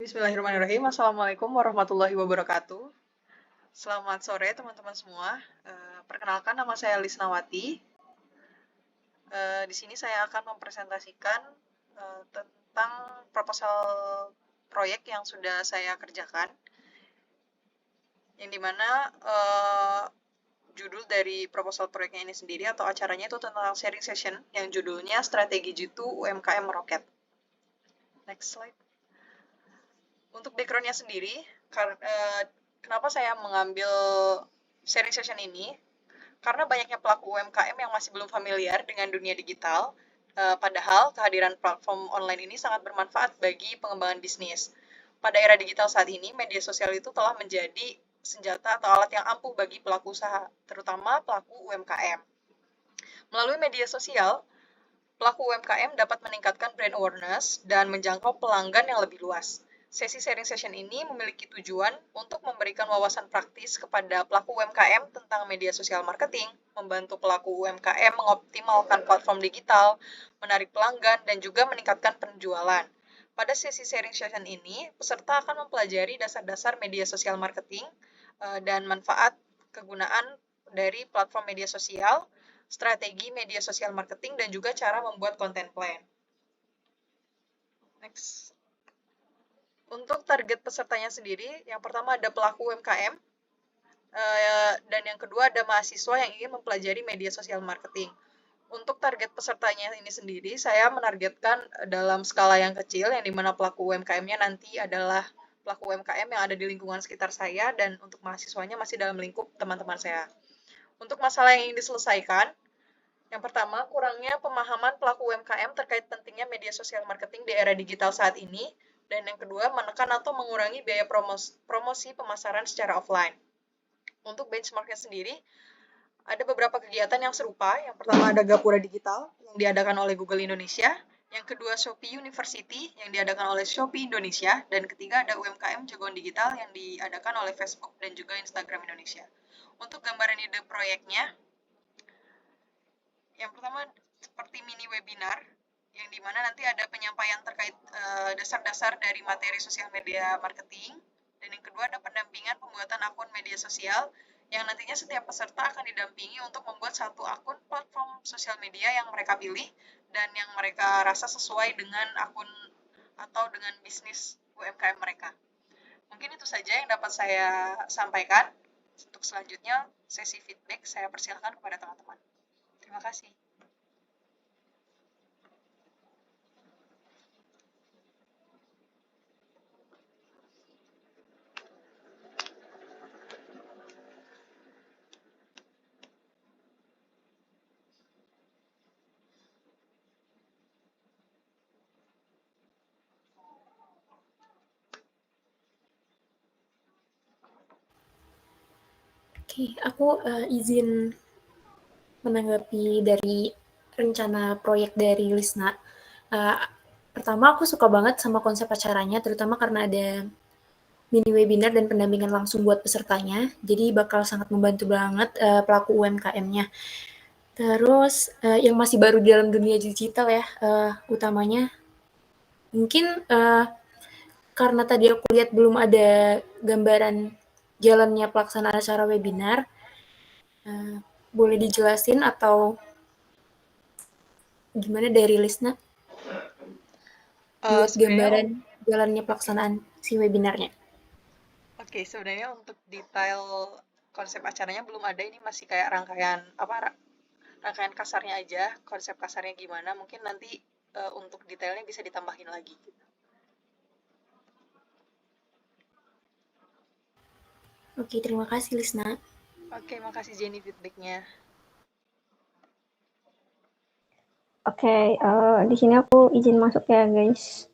Bismillahirrahmanirrahim. Assalamualaikum warahmatullahi wabarakatuh. Selamat sore teman-teman semua. Perkenalkan nama saya Lisnawati. Di sini saya akan mempresentasikan tentang proposal proyek yang sudah saya kerjakan, yang dimana judul dari proposal proyeknya ini sendiri atau acaranya itu tentang sharing session yang judulnya Strategi Jitu UMKM Meroket. Next slide. Untuk background-nya sendiri, kenapa saya mengambil sharing session ini? Karena banyaknya pelaku UMKM yang masih belum familiar dengan dunia digital, padahal kehadiran platform online ini sangat bermanfaat bagi pengembangan bisnis. Pada era digital saat ini, media sosial itu telah menjadi senjata atau alat yang ampuh bagi pelaku usaha, terutama pelaku UMKM. Melalui media sosial, pelaku UMKM dapat meningkatkan brand awareness dan menjangkau pelanggan yang lebih luas. Sesi sharing session ini memiliki tujuan untuk memberikan wawasan praktis kepada pelaku UMKM tentang media sosial marketing, membantu pelaku UMKM mengoptimalkan platform digital, menarik pelanggan, dan juga meningkatkan penjualan. Pada sesi sharing session ini, peserta akan mempelajari dasar-dasar media sosial marketing dan manfaat kegunaan dari platform media sosial, strategi media sosial marketing, dan juga cara membuat konten plan. Next. Untuk target pesertanya sendiri, yang pertama ada pelaku UMKM, dan yang kedua ada mahasiswa yang ingin mempelajari media sosial marketing. Untuk target pesertanya ini sendiri, saya menargetkan dalam skala yang kecil, yang dimana pelaku UMKM-nya nanti adalah pelaku UMKM yang ada di lingkungan sekitar saya, dan untuk mahasiswanya masih dalam lingkup teman-teman saya. Untuk masalah yang ingin diselesaikan, yang pertama, kurangnya pemahaman pelaku UMKM terkait pentingnya media sosial marketing di era digital saat ini, dan yang kedua, menekan atau mengurangi biaya promosi pemasaran secara offline. Untuk benchmarknya sendiri, ada beberapa kegiatan yang serupa. Yang pertama ada Gapura Digital yang diadakan oleh Google Indonesia, yang kedua Shopee University yang diadakan oleh Shopee Indonesia, dan ketiga ada UMKM Jagoan Digital yang diadakan oleh Facebook dan juga Instagram Indonesia. Untuk gambaran ide proyeknya, yang pertama seperti mini webinar, yang dimana nanti ada penyampaian terkait dasar-dasar dari materi sosial media marketing, dan yang kedua ada pendampingan pembuatan akun media sosial, yang nantinya setiap peserta akan didampingi untuk membuat satu akun platform sosial media yang mereka pilih, dan yang mereka rasa sesuai dengan akun atau dengan bisnis UMKM mereka. Mungkin itu saja yang dapat saya sampaikan. Untuk selanjutnya, sesi feedback saya persilakan kepada teman-teman. Terima kasih. Oke, aku izin menanggapi dari rencana proyek dari Lisna. Pertama, aku suka banget sama konsep acaranya, terutama karena ada mini webinar dan pendampingan langsung buat pesertanya. Jadi bakal sangat membantu banget pelaku UMKM-nya. Terus yang masih baru di dalam dunia digital ya, utamanya mungkin karena tadi aku lihat belum ada gambaran jalannya pelaksanaan acara webinar, boleh dijelasin atau gimana dari Lisna buat gambaran jalannya pelaksanaan si webinarnya? Oke, sebenarnya untuk detail konsep acaranya belum ada, ini masih kayak rangkaian kasarnya aja, konsep kasarnya gimana, mungkin nanti untuk detailnya bisa ditambahin lagi. Oke, terima kasih Lisna. Oke, makasih Jenny feedbacknya. Oke, di sini aku izin masuk ya guys.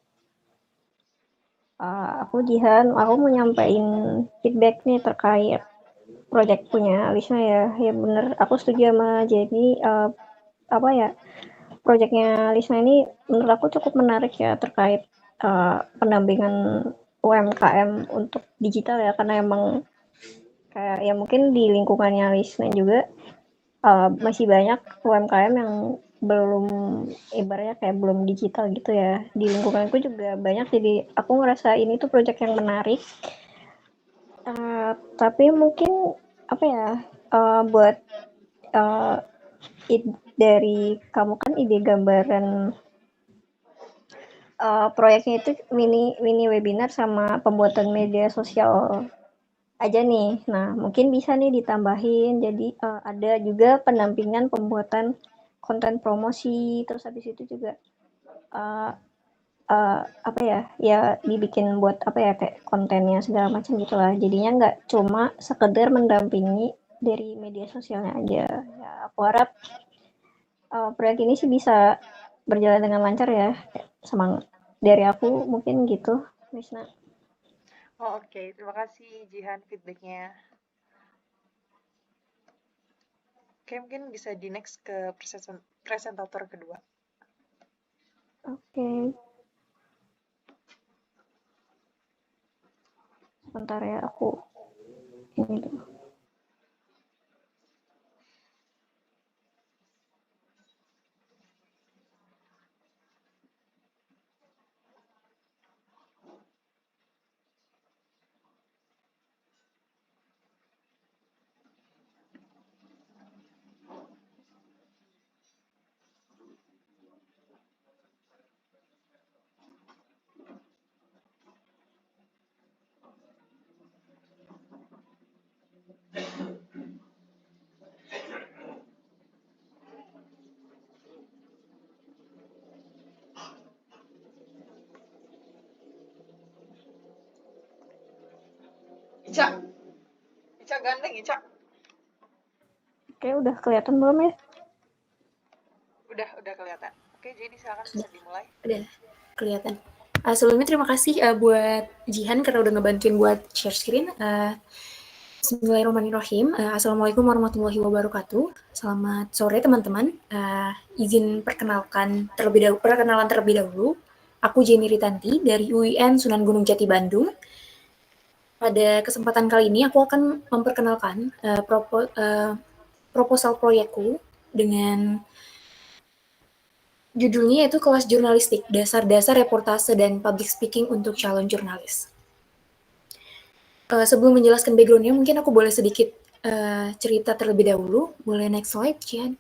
Aku Jihan, aku mau nyampein feedback nih terkait project punya Lisna ya. Ya bener, aku setuju sama Jenny. Projectnya Lisna ini menurut aku cukup menarik ya terkait pendampingan UMKM untuk digital ya, karena emang kayak ya mungkin di lingkungannya Lisna juga masih banyak UMKM yang belum ibaratnya kayak belum digital gitu ya. Di lingkunganku juga banyak, jadi aku ngerasa ini tuh project yang menarik. Tapi mungkin apa ya, buat uh, dari kamu kan ide gambaran proyeknya itu mini mini webinar sama pembuatan media sosial aja nih. Nah, mungkin bisa nih ditambahin. Jadi ada juga pendampingan pembuatan konten promosi. Terus habis itu juga uh, apa ya? Ya dibikin buat apa ya kayak kontennya segala macam gitulah. Jadinya nggak cuma sekedar mendampingi dari media sosialnya aja. Ya, aku harap proyek ini sih bisa berjalan dengan lancar ya. Semangat. Dari aku mungkin gitu, Wisna. Oh, oke. Terima kasih Jihan feedbacknya. Oke, mungkin bisa di next ke presentator kedua. Oke. Sebentar ya, aku ini dulu. Ica, Ica gandeng, Ica. Oke, udah kelihatan belum ya? Udah kelihatan. Oke, jadi silakan bisa dimulai. Udah kelihatan. Sebelumnya terima kasih buat Jihan karena udah ngebantuin buat share screen. Bismillahirrahmanirrahim. Assalamualaikum warahmatullahi wabarakatuh. Selamat sore teman-teman. Izin perkenalan terlebih dahulu. Aku Jenny Ritanti dari UIN Sunan Gunung Jati Bandung. Pada kesempatan kali ini aku akan memperkenalkan proposal proyekku dengan judulnya yaitu kelas jurnalistik, dasar-dasar reportase dan public speaking untuk calon jurnalis. Sebelum menjelaskan background-nya, mungkin aku boleh sedikit cerita terlebih dahulu. Boleh next slide, Cian?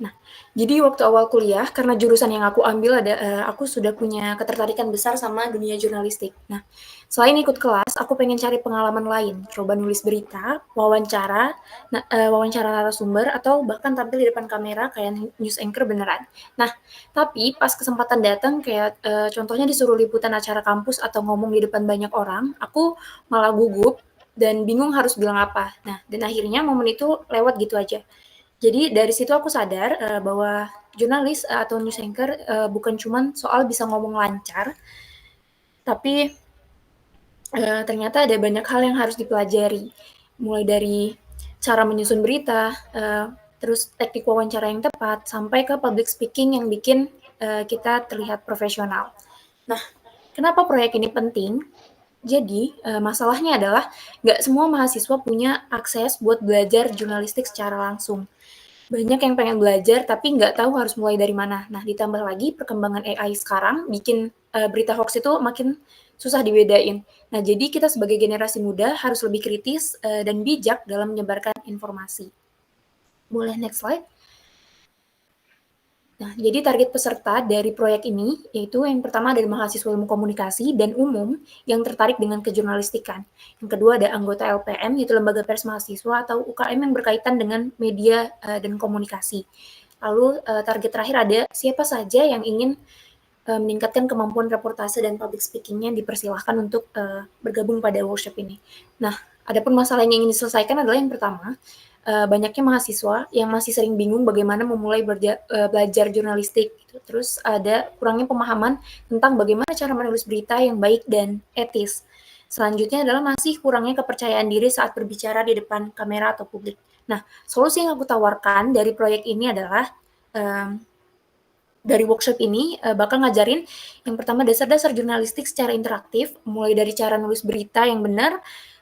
Nah, jadi waktu awal kuliah, karena jurusan yang aku ambil aku sudah punya ketertarikan besar sama dunia jurnalistik. Nah, selain ikut kelas, aku pengen cari pengalaman lain, coba nulis berita, wawancara narasumber, atau bahkan tampil di depan kamera kayak news anchor beneran. Nah, tapi pas kesempatan datang kayak contohnya disuruh liputan acara kampus atau ngomong di depan banyak orang, aku malah gugup dan bingung harus bilang apa. Nah, dan akhirnya momen itu lewat gitu aja. Jadi dari situ aku sadar bahwa jurnalis atau news anchor bukan cuma soal bisa ngomong lancar, tapi ternyata ada banyak hal yang harus dipelajari. Mulai dari cara menyusun berita, terus teknik wawancara yang tepat, sampai ke public speaking yang bikin kita terlihat profesional. Nah, kenapa proyek ini penting? Jadi, masalahnya adalah nggak semua mahasiswa punya akses buat belajar jurnalistik secara langsung. Banyak yang pengen belajar tapi nggak tahu harus mulai dari mana. Nah, ditambah lagi perkembangan AI sekarang bikin berita hoax itu makin susah dibedain. Nah, jadi kita sebagai generasi muda harus lebih kritis dan bijak dalam menyebarkan informasi. Boleh next slide? Nah, jadi target peserta dari proyek ini yaitu yang pertama ada mahasiswa ilmu komunikasi dan umum yang tertarik dengan kejurnalistikan. Yang kedua ada anggota LPM, yaitu Lembaga Pers Mahasiswa atau UKM yang berkaitan dengan media dan komunikasi. Lalu target terakhir ada siapa saja yang ingin meningkatkan kemampuan reportase dan public speaking-nya dipersilahkan untuk bergabung pada workshop ini. Nah, adapun masalah yang ingin diselesaikan adalah yang pertama, banyaknya mahasiswa yang masih sering bingung bagaimana memulai belajar jurnalistik. Gitu. Terus ada kurangnya pemahaman tentang bagaimana cara menulis berita yang baik dan etis. Selanjutnya adalah masih kurangnya kepercayaan diri saat berbicara di depan kamera atau publik. Nah, solusi yang aku tawarkan dari proyek ini adalah dari workshop ini bakal ngajarin yang pertama dasar-dasar jurnalistik secara interaktif, mulai dari cara nulis berita yang benar,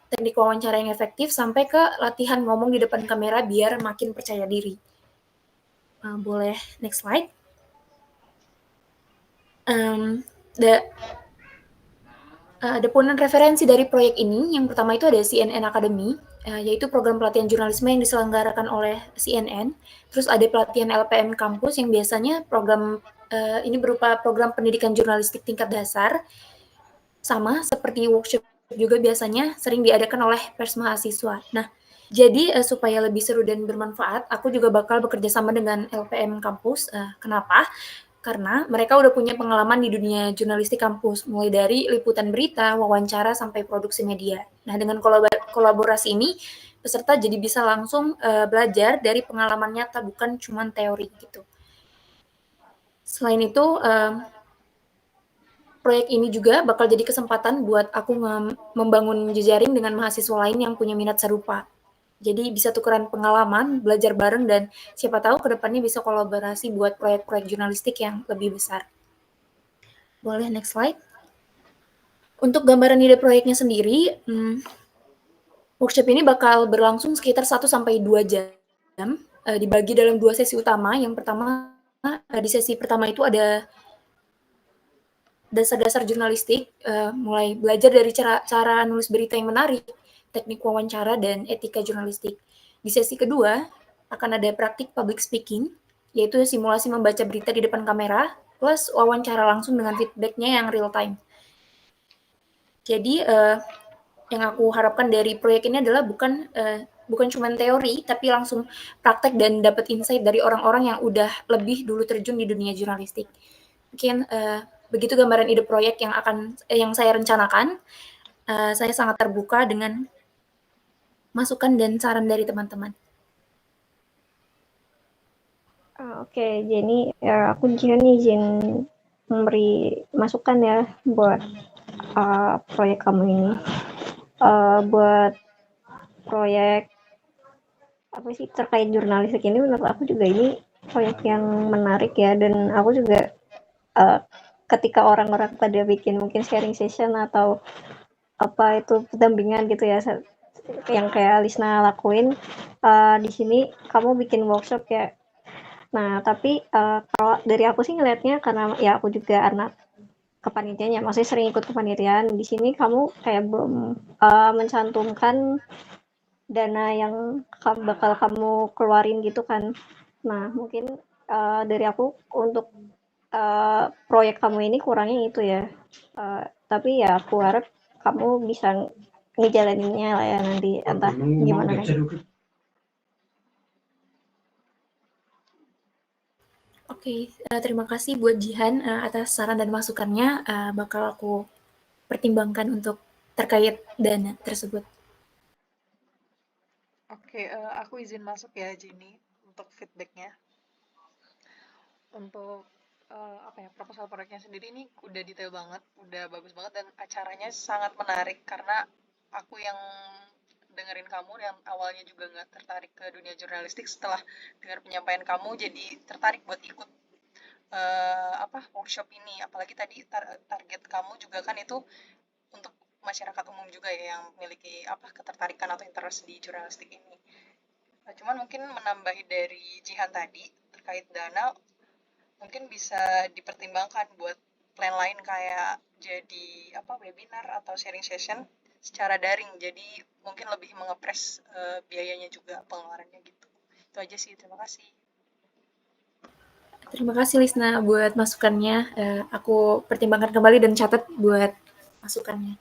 teknik wawancara yang efektif, sampai ke latihan ngomong di depan kamera biar makin percaya diri. Boleh next slide. Ada poin referensi dari proyek ini. Yang pertama itu ada CNN Academy, yaitu program pelatihan jurnalisme yang diselenggarakan oleh CNN. Terus ada pelatihan LPM Kampus yang biasanya program ini berupa program pendidikan jurnalistik tingkat dasar. Sama seperti workshop juga biasanya sering diadakan oleh pers mahasiswa. Nah, jadi supaya lebih seru dan bermanfaat, aku juga bakal bekerja sama dengan LPM Kampus. Kenapa? Karena mereka udah punya pengalaman di dunia jurnalistik kampus, mulai dari liputan berita, wawancara, sampai produksi media. Nah, dengan kolaborasi ini, peserta jadi bisa langsung belajar dari pengalaman nyata, bukan cuma teori gitu. Selain itu, proyek ini juga bakal jadi kesempatan buat aku membangun jejaring dengan mahasiswa lain yang punya minat serupa. Jadi bisa tukeran pengalaman, belajar bareng, dan siapa tahu kedepannya bisa kolaborasi buat proyek-proyek jurnalistik yang lebih besar. Boleh next slide. Untuk gambaran ide proyeknya sendiri, workshop ini bakal berlangsung sekitar 1-2 jam, dibagi dalam 2 sesi utama. Yang pertama, di sesi pertama itu ada dasar-dasar jurnalistik, mulai belajar dari cara nulis berita yang menarik, teknik wawancara, dan etika jurnalistik. Di sesi kedua, akan ada praktik public speaking, yaitu simulasi membaca berita di depan kamera, plus wawancara langsung dengan feedback-nya yang real time. Jadi, yang aku harapkan dari proyek ini adalah bukan cuma teori, tapi langsung praktek dan dapat insight dari orang-orang yang udah lebih dulu terjun di dunia jurnalistik. Mungkin begitu gambaran ide proyek yang saya rencanakan. Saya sangat terbuka dengan masukan dan saran dari teman-teman. Oke, jadi aku juga nih izin memberi masukan ya buat proyek kamu ini. Buat proyek apa sih terkait jurnalistik ini, menurut aku juga ini proyek yang menarik ya, dan aku juga ketika orang-orang pada bikin mungkin sharing session atau apa itu pendampingan gitu ya, yang kayak Lisna lakuin di sini, kamu bikin workshop ya. Nah, tapi kalau dari aku sih ngelihatnya, karena ya aku juga anak kepanitiaannya, maksudnya sering ikut kepanitiaan, di sini kamu kayak belum mencantumkan dana yang bakal kamu keluarin gitu kan. Nah, mungkin dari aku untuk proyek kamu ini kurangnya itu ya. Tapi ya aku harap kamu bisa ngejalaninnya lah ya nanti, entah gimana nanti. Oke, terima kasih buat Jihan atas saran dan masukannya. Bakal aku pertimbangkan untuk terkait dana tersebut. Oke, aku izin masuk ya, Jenny, untuk feedbacknya. Untuk proposal proyeknya sendiri ini udah detail banget, udah bagus banget, dan acaranya sangat menarik karena aku yang dengerin kamu yang awalnya juga nggak tertarik ke dunia jurnalistik, setelah dengar penyampaian kamu jadi tertarik buat ikut workshop ini. Apalagi tadi target kamu juga kan itu untuk masyarakat umum juga ya, yang memiliki ketertarikan atau interest di jurnalistik ini. Cuman mungkin menambahi dari Jihan tadi terkait dana, mungkin bisa dipertimbangkan buat plan lain kayak jadi webinar atau sharing session secara daring, jadi mungkin lebih mengepres biayanya juga, pengeluarannya gitu. Itu aja sih, terima kasih. Terima kasih Lisna buat masukannya. Aku pertimbangkan kembali dan catat buat masukannya.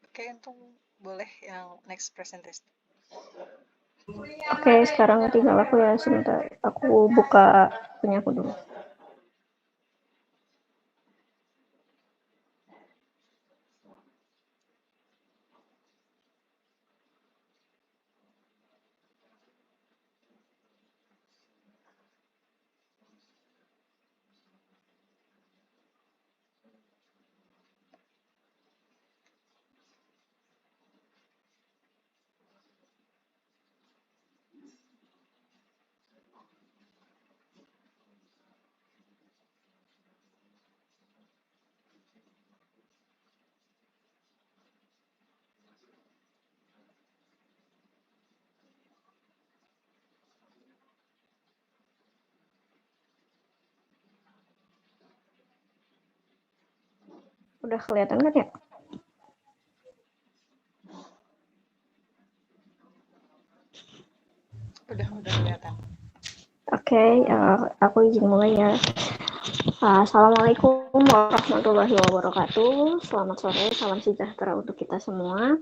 Oke, untung boleh yang next presentation. Oke, sekarang tinggal aku ya, sebentar. Aku buka punya aku dulu. Udah kelihatan kan ya? Udah kelihatan. Oke, aku izin mulai ya. Assalamualaikum warahmatullahi wabarakatuh. Selamat sore, salam sejahtera untuk kita semua.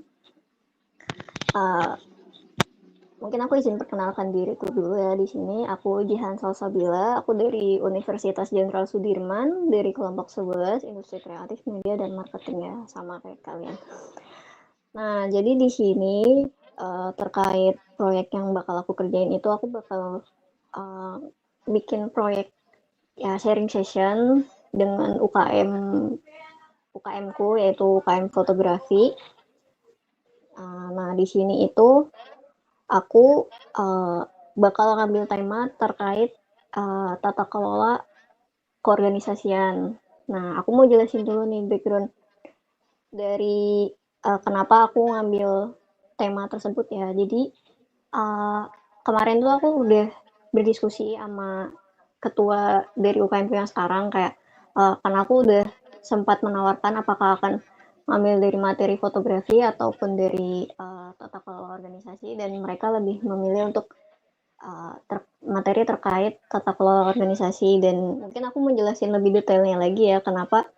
Mungkin aku izin perkenalkan diriku dulu ya di sini. Aku Jihan Salsabila, aku dari Universitas Jenderal Sudirman, dari kelompok 11, Industri Kreatif, Media, dan Marketing ya, sama kayak kalian. Nah, jadi di sini terkait proyek yang bakal aku kerjain itu, aku bakal bikin proyek ya sharing session dengan UKM-ku yaitu UKM fotografi. Nah, di sini itu aku bakal ngambil tema terkait tata kelola keorganisasian. Nah, aku mau jelasin dulu nih background dari kenapa aku ngambil tema tersebut ya. Jadi kemarin tuh aku udah berdiskusi sama ketua dari UKM yang sekarang kayak karena aku udah sempat menawarkan apakah akan ngambil dari materi fotografi ataupun dari tata kelola organisasi, dan mereka lebih memilih untuk materi terkait tata kelola organisasi. Dan mungkin aku menjelaskan lebih detailnya lagi ya kenapa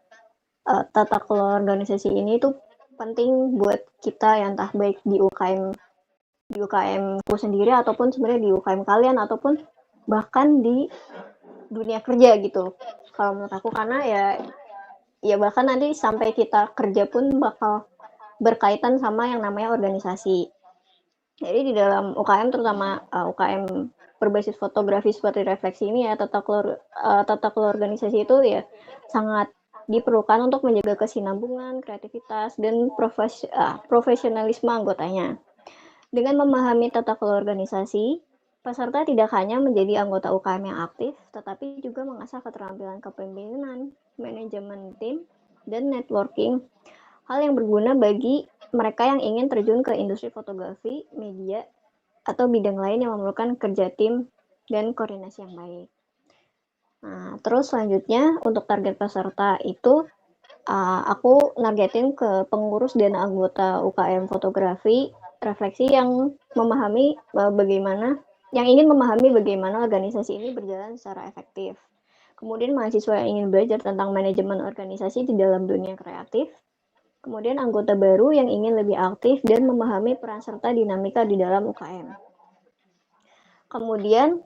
tata kelola organisasi ini tuh penting buat kita ya, entah baik di UKM ku sendiri ataupun sebenarnya di UKM kalian ataupun bahkan di dunia kerja gitu. Kalau menurut aku, karena ya bahkan nanti sampai kita kerja pun bakal berkaitan sama yang namanya organisasi. Jadi di dalam UKM, terutama UKM berbasis fotografi seperti refleksi ini ya, tata kelola organisasi itu ya sangat diperlukan untuk menjaga kesinambungan, kreativitas, dan profesionalisme anggotanya. Dengan memahami tata kelola organisasi, peserta tidak hanya menjadi anggota UKM yang aktif, tetapi juga mengasah keterampilan kepemimpinan, manajemen tim, dan networking, hal yang berguna bagi mereka yang ingin terjun ke industri fotografi, media, atau bidang lain yang memerlukan kerja tim dan koordinasi yang baik. Nah, terus selanjutnya untuk target peserta itu aku nargetin ke pengurus dan anggota UKM fotografi refleksi yang ingin memahami bagaimana organisasi ini berjalan secara efektif. Kemudian mahasiswa yang ingin belajar tentang manajemen organisasi di dalam dunia kreatif. Kemudian anggota baru yang ingin lebih aktif dan memahami peran serta dinamika di dalam UKM. Kemudian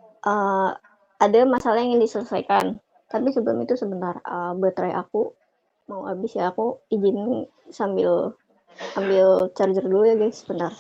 ada masalah yang ingin diselesaikan. Tapi sebelum itu sebentar, baterai aku mau habis ya, aku izin sambil ambil charger dulu ya guys, sebentar.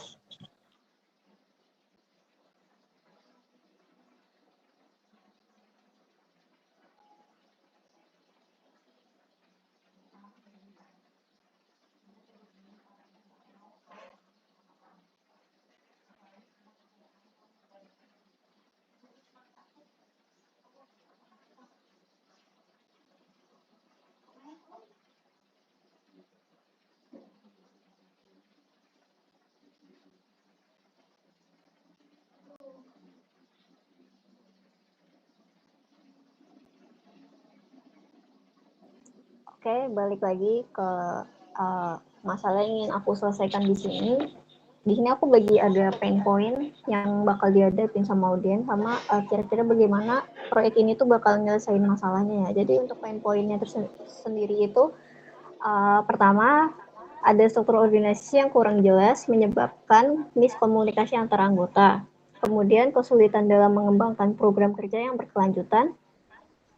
Oke, balik lagi ke masalah yang ingin aku selesaikan di sini. Di sini aku bagi ada pain point yang bakal dihadapin sama audiens, sama kira-kira bagaimana proyek ini tuh bakal nyelesain masalahnya ya. Jadi untuk pain pointnya sendiri itu pertama, ada struktur organisasi yang kurang jelas menyebabkan miskomunikasi antara anggota. Kemudian kesulitan dalam mengembangkan program kerja yang berkelanjutan.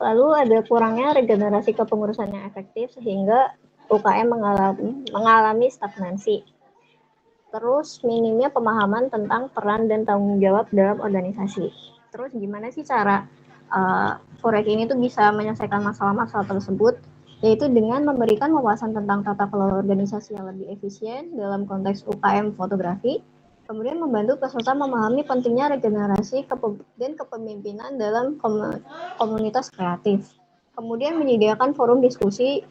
Lalu ada kurangnya regenerasi kepengurusan yang efektif sehingga UKM mengalami stagnasi. Terus minimnya pemahaman tentang peran dan tanggung jawab dalam organisasi. Terus gimana sih cara proyek ini tuh bisa menyelesaikan masalah-masalah tersebut? Yaitu dengan memberikan wawasan tentang tata kelola organisasi yang lebih efisien dalam konteks UKM fotografi, kemudian membantu peserta memahami pentingnya regenerasi dan kepemimpinan dalam komunitas kreatif. Kemudian menyediakan forum diskusi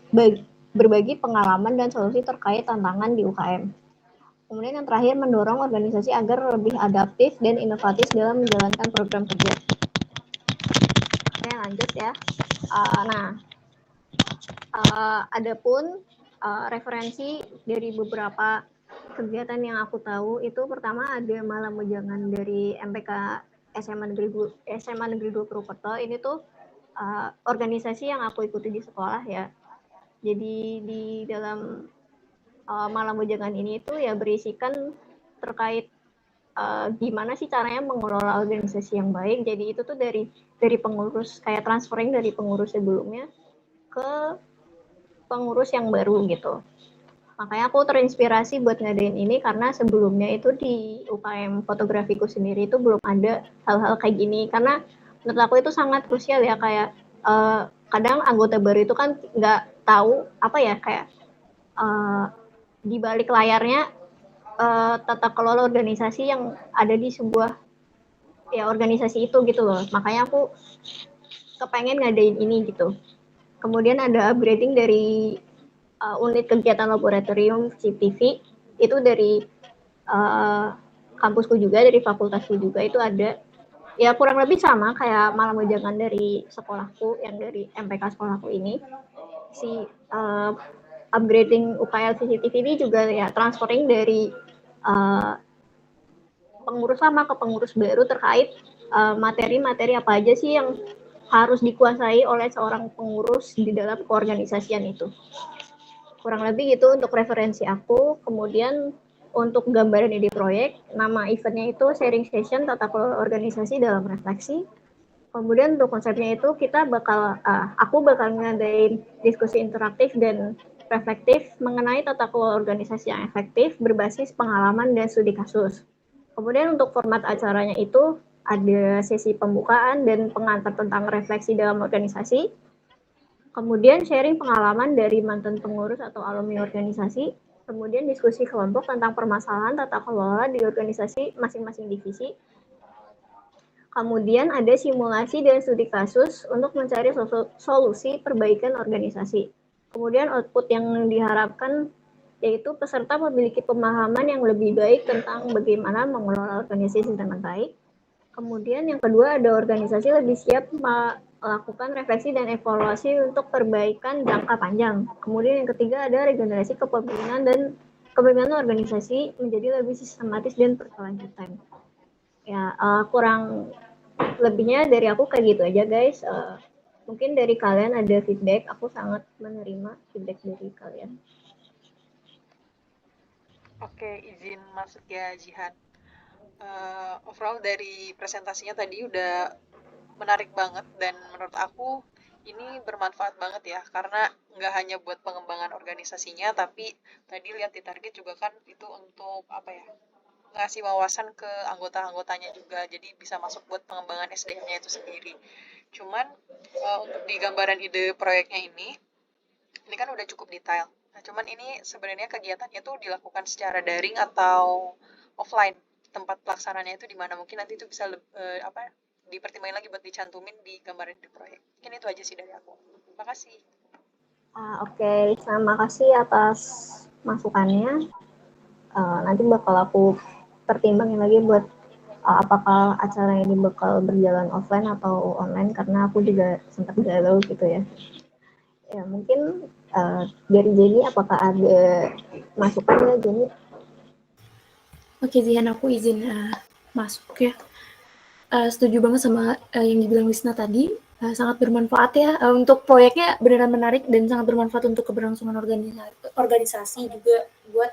berbagi pengalaman dan solusi terkait tantangan di UKM. Kemudian yang terakhir, mendorong organisasi agar lebih adaptif dan inovatif dalam menjalankan program kerja. Oke, lanjut ya. Adapun referensi dari beberapa kegiatan yang aku tahu itu pertama ada malam wejangan dari MPK SMA Negeri 2 Purwokerto. Ini tuh organisasi yang aku ikuti di sekolah ya. Jadi di dalam malam wejangan ini itu ya berisikan terkait gimana sih caranya mengelola organisasi yang baik. Jadi itu tuh dari pengurus, kayak transferring dari pengurus sebelumnya ke pengurus yang baru gitu. Makanya aku terinspirasi buat ngadain ini karena sebelumnya itu di UKM fotografiku sendiri itu belum ada hal-hal kayak gini. Karena menurut aku itu sangat krusial ya, kayak kadang anggota baru itu kan nggak tahu apa ya, kayak di balik layarnya tata kelola organisasi yang ada di sebuah ya organisasi itu gitu loh. Makanya aku kepengen ngadain ini gitu. Kemudian ada upgrading dari unit kegiatan laboratorium CTV itu dari kampusku juga, dari fakultasku juga itu ada. Ya kurang lebih sama kayak malam wejangan dari sekolahku yang dari MPK sekolahku ini. Si upgrading UKL CCTV ini juga ya transferring dari pengurus lama ke pengurus baru terkait materi-materi apa aja sih yang harus dikuasai oleh seorang pengurus di dalam keorganisasian itu. Kurang lebih gitu untuk referensi aku. Kemudian untuk gambaran ide proyek, nama eventnya itu sharing session tata kelola organisasi dalam refleksi. Kemudian untuk konsepnya itu aku bakal ngadain diskusi interaktif dan reflektif mengenai tata kelola organisasi yang efektif berbasis pengalaman dan studi kasus. Kemudian untuk format acaranya itu ada sesi pembukaan dan pengantar tentang refleksi dalam organisasi. Kemudian sharing pengalaman dari mantan pengurus atau alumni organisasi. Kemudian diskusi kelompok tentang permasalahan tata kelola di organisasi masing-masing divisi. Kemudian ada simulasi dan studi kasus untuk mencari solusi perbaikan organisasi. Kemudian output yang diharapkan yaitu peserta memiliki pemahaman yang lebih baik tentang bagaimana mengelola organisasi dengan baik. Kemudian yang kedua ada organisasi lebih siap melakukan refleksi dan evaluasi untuk perbaikan jangka panjang. Kemudian yang ketiga ada regenerasi kepemimpinan dan kepemimpinan organisasi menjadi lebih sistematis dan berkelanjutan. Ya, kurang lebihnya dari aku kayak gitu aja guys. Mungkin dari kalian ada feedback, aku sangat menerima feedback dari kalian. Oke, izin masuk ya Jihan. Overall dari presentasinya tadi udah menarik banget dan menurut aku ini bermanfaat banget ya karena nggak hanya buat pengembangan organisasinya tapi tadi lihat di target juga kan itu untuk apa ya, ngasih wawasan ke anggota-anggotanya juga, jadi bisa masuk buat pengembangan SDM-nya itu sendiri. Cuman untuk di gambaran ide proyeknya ini kan udah cukup detail. Nah, cuman ini sebenarnya kegiatannya tuh dilakukan secara daring atau offline. Tempat pelaksananya itu di mana, mungkin nanti itu bisa dipertimbangkan lagi buat dicantumin di gambaran ide proyek. Mungkin itu aja sih dari aku. Terima kasih. Oke, terima kasih atas masukannya. Nanti bakal aku pertimbangin lagi buat apakah acara ini bakal berjalan offline atau online karena aku juga sempat galau gitu ya. Ya mungkin dari Jenny apakah ada masukan ya Jenny? Oke Zihan, aku izin masuk ya. Setuju banget sama yang dibilang Wisna tadi. Sangat bermanfaat ya untuk proyeknya, beneran menarik dan sangat bermanfaat untuk keberlangsungan organisasi juga buat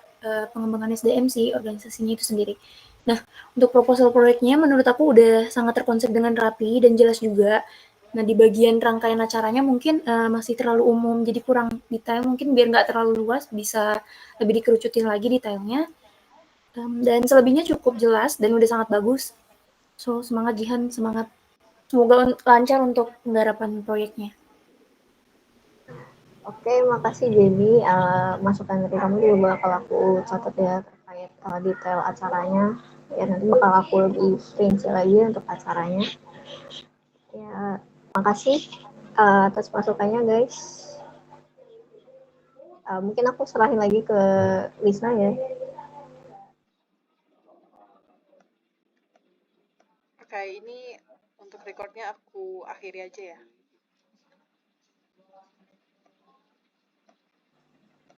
pengembangan SDM sih organisasinya itu sendiri. Nah, untuk proposal proyeknya menurut aku udah sangat terkonsep dengan rapi dan jelas juga. Nah, di bagian rangkaian acaranya mungkin masih terlalu umum, jadi kurang detail. Mungkin biar nggak terlalu luas, bisa lebih dikerucutin lagi detailnya. Dan selebihnya cukup jelas dan udah sangat bagus. So, semangat Jihan, semangat. Semoga lancar untuk penggarapan proyeknya. Oke, makasih Jenny. Masukan dari kamu juga bakal aku catat ya terkait detail acaranya. Ya nanti bakal aku lebih rinci lagi untuk acaranya. Ya, makasih atas masukannya guys. Mungkin aku serahin lagi ke Wisna ya. Oke, ini untuk recordnya aku akhiri aja ya.